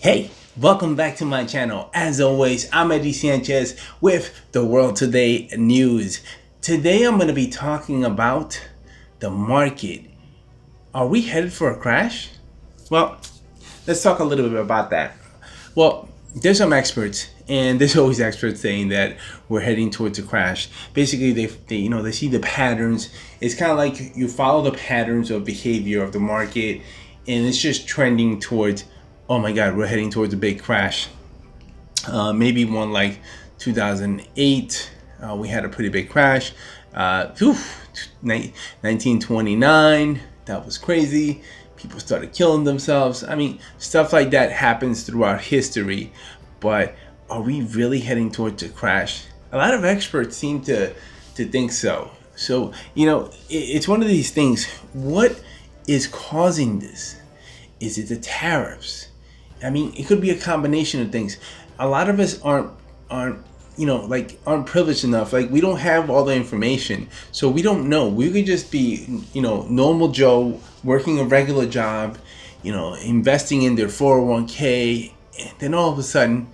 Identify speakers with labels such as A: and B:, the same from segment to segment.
A: Hey, welcome back to my channel. As always, I'm Eddie Sanchez with the World Today News. Today I'm going to be talking about the market. Are we headed for a crash? Well, let's talk a little bit about that. Well, there's some experts, and there's always experts saying that we're heading towards a crash. Basically, they see the patterns. It's kind of like you follow the patterns of behavior of the market, and it's just trending towards, oh my God, we're heading towards a big crash. Maybe one like 2008, we had a pretty big crash. 1929, that was crazy. People started killing themselves. I mean, stuff like that happens throughout history. But are we really heading towards a crash? A lot of experts seem to think so. So, it's one of these things. What is causing this? Is it the tariffs? I mean, it could be a combination of things. A lot of us aren't privileged enough. Like, we don't have all the information, so we don't know. We could just be, normal Joe working a regular job, investing in their 401k, and then all of a sudden,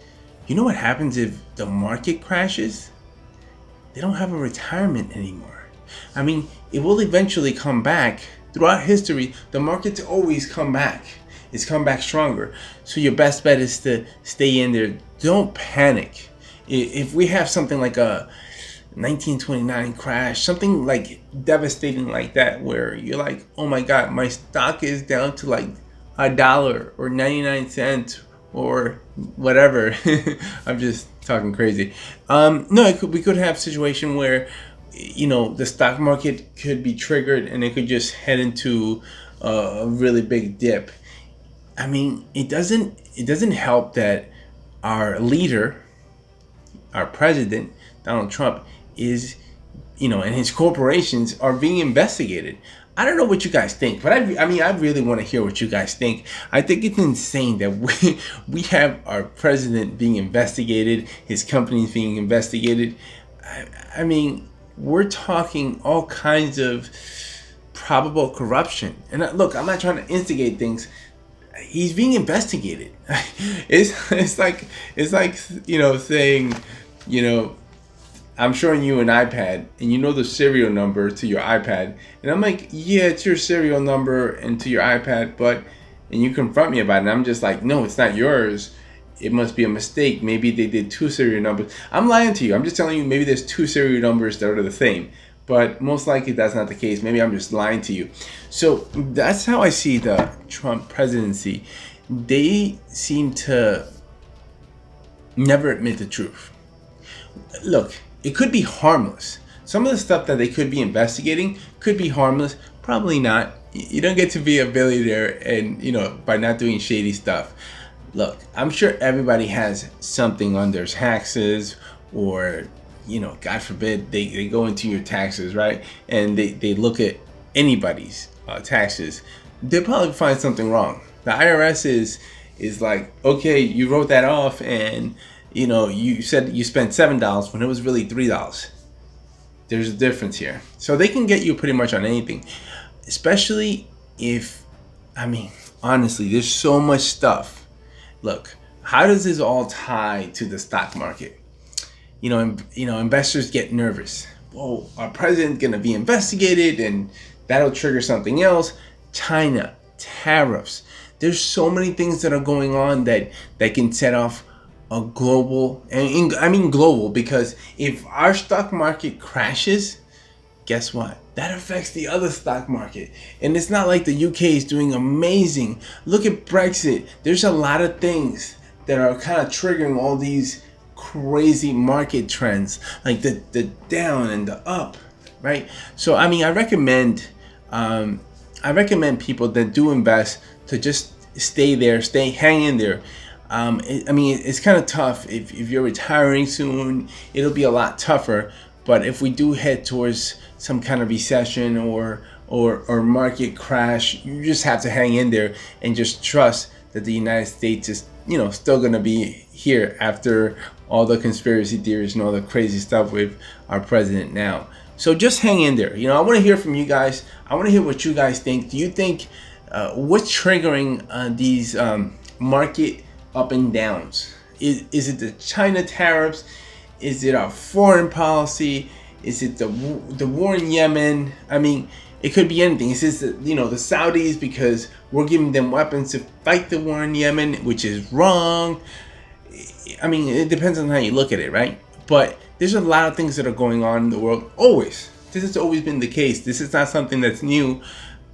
A: you know what happens if the market crashes? They don't have a retirement anymore. I mean, it will eventually come back. Throughout history, the markets always come back. It's come back stronger. So your best bet is to stay in there. Don't panic. If we have something like a 1929 crash, something like devastating like that, where you're like, oh my God, my stock is down to like $1 or 99 cents or whatever. I'm just talking crazy. No, we could have a situation where, the stock market could be triggered and it could just head into a really big dip. I mean, it doesn't help that our leader, our president, Donald Trump, is, and his corporations are being investigated. I don't know what you guys think, but I really want to hear what you guys think. I think it's insane that we have our president being investigated, his companies being investigated. I mean, we're talking all kinds of probable corruption. And look, I'm not trying to instigate things. He's being investigated. It's like saying, I'm showing you an iPad and you know the serial number to your iPad, and I'm like, yeah, it's your serial number and to your iPad, and you confront me about it, and I'm just like, no, it's not yours. It must be a mistake. Maybe they did two serial numbers. I'm lying to you. I'm just telling you, maybe there's two serial numbers that are the same. But most likely that's not the case. Maybe I'm just lying to you. So that's how I see the Trump presidency. They seem to never admit the truth. Look, it could be harmless. Some of the stuff that they could be investigating could be harmless. Probably not. You don't get to be a billionaire and, by not doing shady stuff. Look, I'm sure everybody has something on their taxes, or God forbid, they go into your taxes, right? And they look at anybody's taxes. They'll probably find something wrong. The IRS is like, okay, you wrote that off, and you said you spent $7 when it was really $3. There's a difference here. So they can get you pretty much on anything, especially if, honestly, there's so much stuff. Look, how does this all tie to the stock market? Investors get nervous. Whoa, our president's gonna be investigated, and that'll trigger something else. China, tariffs. There's so many things that are going on that can set off a global, global, because if our stock market crashes, guess what? That affects the other stock market. And it's not like the UK is doing amazing. Look at Brexit. There's a lot of things that are kind of triggering all these crazy market trends, like the down and the up, right? So I recommend people that do invest to just stay there, hang in there. It's kind of tough if you're retiring soon. It'll be a lot tougher. But if we do head towards some kind of recession or market crash, you just have to hang in there and just trust that the United States is, still going to be here after all the conspiracy theories and all the crazy stuff with our president now. So just hang in there. I want to hear from you guys. I want to hear what you guys think. Do you think what's triggering these market up and downs. Is it the China tariffs? Is it our foreign policy? Is it the war in Yemen? I mean, it could be anything. Is this the Saudis because we're giving them weapons to fight the war in Yemen, which is wrong. I mean, it depends on how you look at it, right? But there's a lot of things that are going on in the world. Always. This has always been the case. This is not something that's new,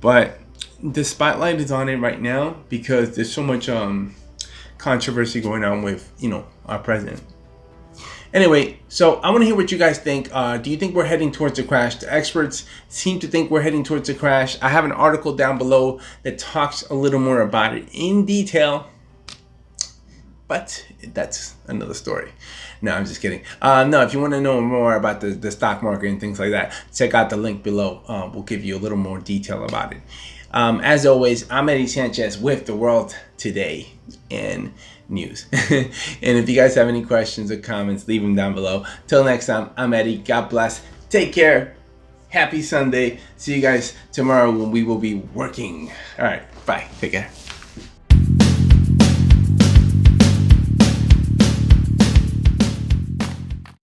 A: but the spotlight is on it right now because there's so much controversy going on with, our president. Anyway, so I want to hear what you guys think. Do you think we're heading towards a crash? The experts seem to think we're heading towards a crash. I have an article down below that talks a little more about it in detail, but that's another story. No, I'm just kidding. No, if you want to know more about the stock market and things like that, check out the link below. We'll give you a little more detail about it. As always, I'm Eddie Sanchez with The World Today and News. And if you guys have any questions or comments, leave them down below. Till next time, I'm Eddie. God bless. Take care. Happy Sunday. See you guys tomorrow when we will be working. All right. Bye. Take care.